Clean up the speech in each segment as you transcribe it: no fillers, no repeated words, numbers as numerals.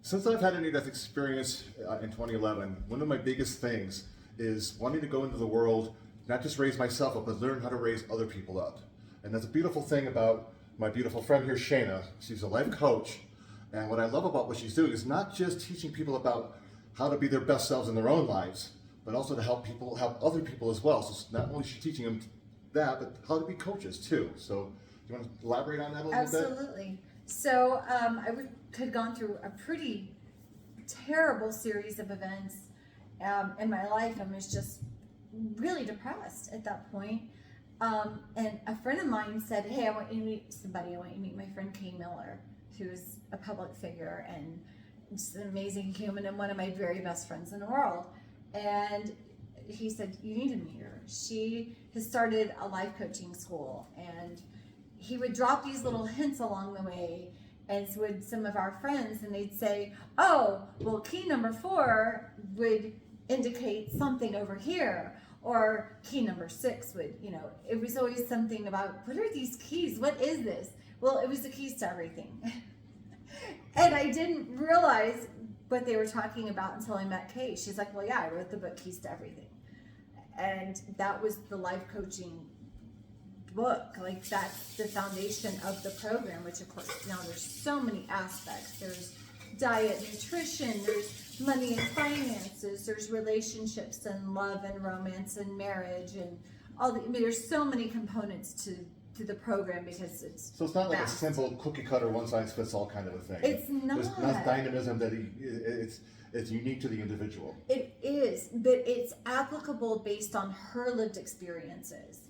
Since I've had a near-death experience in 2011, one of my biggest things is wanting to go into the world, not just raise myself up, but learn how to raise other people up. And that's a beautiful thing about my beautiful friend here, Shana. She's a life coach. And what I love about what she's doing is not just teaching people about how to be their best selves in their own lives, but also to help other people as well. So not only is she teaching them that, but how to be coaches too. So do you want to elaborate on that a little bit? Absolutely. So had gone through a pretty terrible series of events in my life and was just really depressed at that point. And a friend of mine said, hey, I want you to meet somebody. I want you to meet my friend Kay Miller, who's a public figure and just an amazing human and one of my very best friends in the world. And he said, you need to meet her. She has started a life coaching school, and he would drop these little hints along the way, as would some of our friends, and they'd say, oh, well, key number 4 would indicate something over here, or key number 6 would, it was always something about, what are these keys? What is this? Well, it was the keys to everything. And I didn't realize what they were talking about until I met Kate. She's like, well, yeah, I wrote the book Keys to Everything. And that was the life coaching book. Like, that's the foundation of the program, which of course now there's so many aspects. There's diet, nutrition, there's money and finances, there's relationships and love and romance and marriage and there's so many components to the program because it's So it's not like a simple cookie cutter, one size fits all kind of a thing. It's not. There's enough dynamism that it's unique to the individual. It is, but it's applicable based on her lived experiences.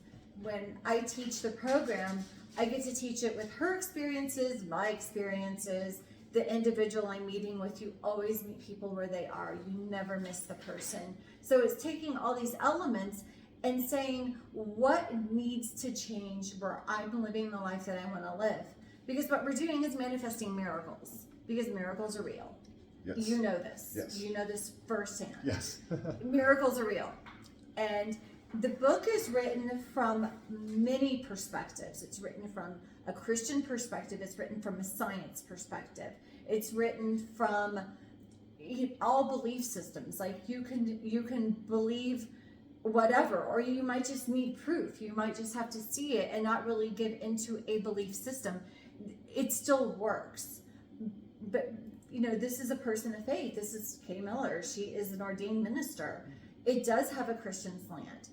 When I teach the program, I get to teach it with her experiences, my experiences, the individual I'm meeting with. You always meet people where they are. You never miss the person. So it's taking all these elements and saying what needs to change where I'm living the life that I want to live. Because what we're doing is manifesting miracles, because miracles are real. Yes. You know this. Yes. You know this firsthand. Yes. Miracles are real. And the book is written from many perspectives. It's written from a Christian perspective. It's written from a science perspective. It's written from all belief systems. Like you can believe whatever, or you might just need proof. You might just have to see it and not really give into a belief system. It still works. But this is a person of faith. This is Kay Miller. She is an ordained minister. It does have a Christian slant,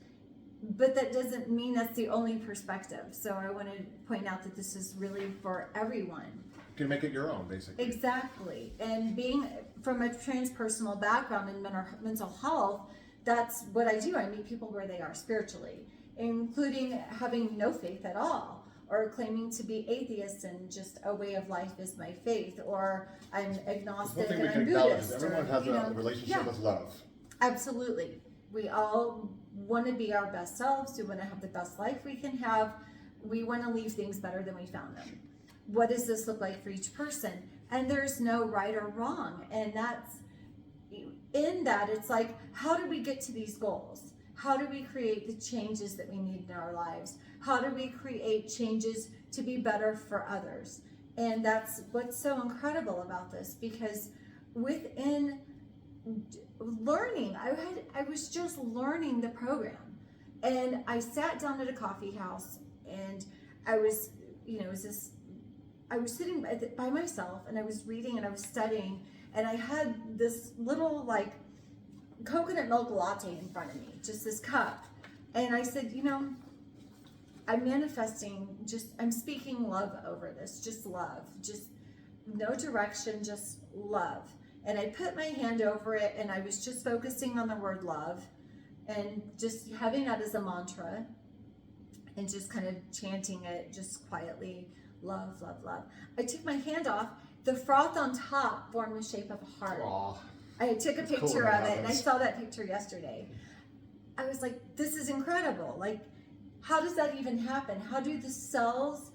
but that doesn't mean that's the only perspective. So I want to point out that this is really for everyone. You can make it your own, basically. Exactly. And being from a transpersonal background in mental health, that's what I do. I meet people where they are spiritually, including having no faith at all, or claiming to be atheist and just a way of life is my faith, or I'm agnostic and I'm Buddhist. Everyone has a relationship with love. Absolutely. We all want to be our best selves. We want to have the best life we can have. We want to leave things better than we found them. What does this look like for each person? And there's no right or wrong. And in that, it's like, how do we get to these goals? How do we create the changes that we need in our lives? How do we create changes to be better for others? And that's what's so incredible about this, because within learning, I was just learning the program, and I sat down at a coffee house, and I was, I was sitting by myself, and I was reading and I was studying, and I had this little coconut milk latte in front of me, just this cup, and I said, I'm manifesting, I'm speaking love over this, just love, just no direction, just love. And I put my hand over it, and I was just focusing on the word love and just having that as a mantra and just kind of chanting it just quietly, love, love, love. I took my hand off. The froth on top formed the shape of a heart. Aww. I took a picture of it, and I saw that picture yesterday. I was like, this is incredible. Like, how does that even happen? How do the cells,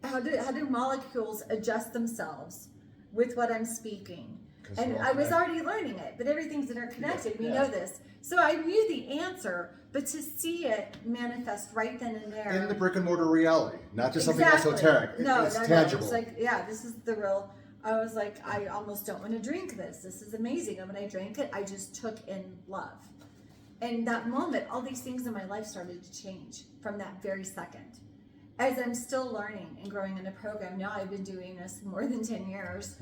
how do molecules adjust themselves with what I'm speaking? And I was already learning it, but everything's interconnected. We know this. So I knew the answer, but to see it manifest right then and there. In the brick and mortar reality, not just something esoteric. No, it's tangible. It's like, this is the real I was like, I almost don't want to drink this. This is amazing. And when I drank it, I just took in love. And that moment, all these things in my life started to change from that very second. As I'm still learning and growing in a program, now I've been doing this more than 10 years,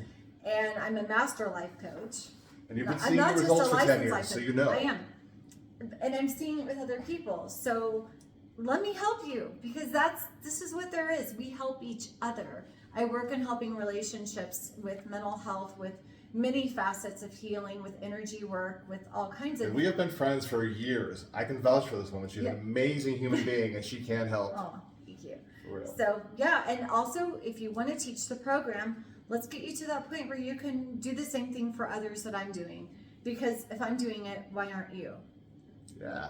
and I'm a master life coach. And you've been I'm seeing not the just a results for 10 licensed years, life so coach. you know. I am. And I'm seeing it with other people. So let me help you, because this is what there is. We help each other. I work in helping relationships with mental health, with many facets of healing, with energy work, with all kinds of. And we have been friends for years. I can vouch for this woman. She's an amazing human being, and she can help. Oh, thank you. For real. So yeah, and also if you want to teach the program, let's get you to that point where you can do the same thing for others that I'm doing. Because if I'm doing it, why aren't you? Yeah.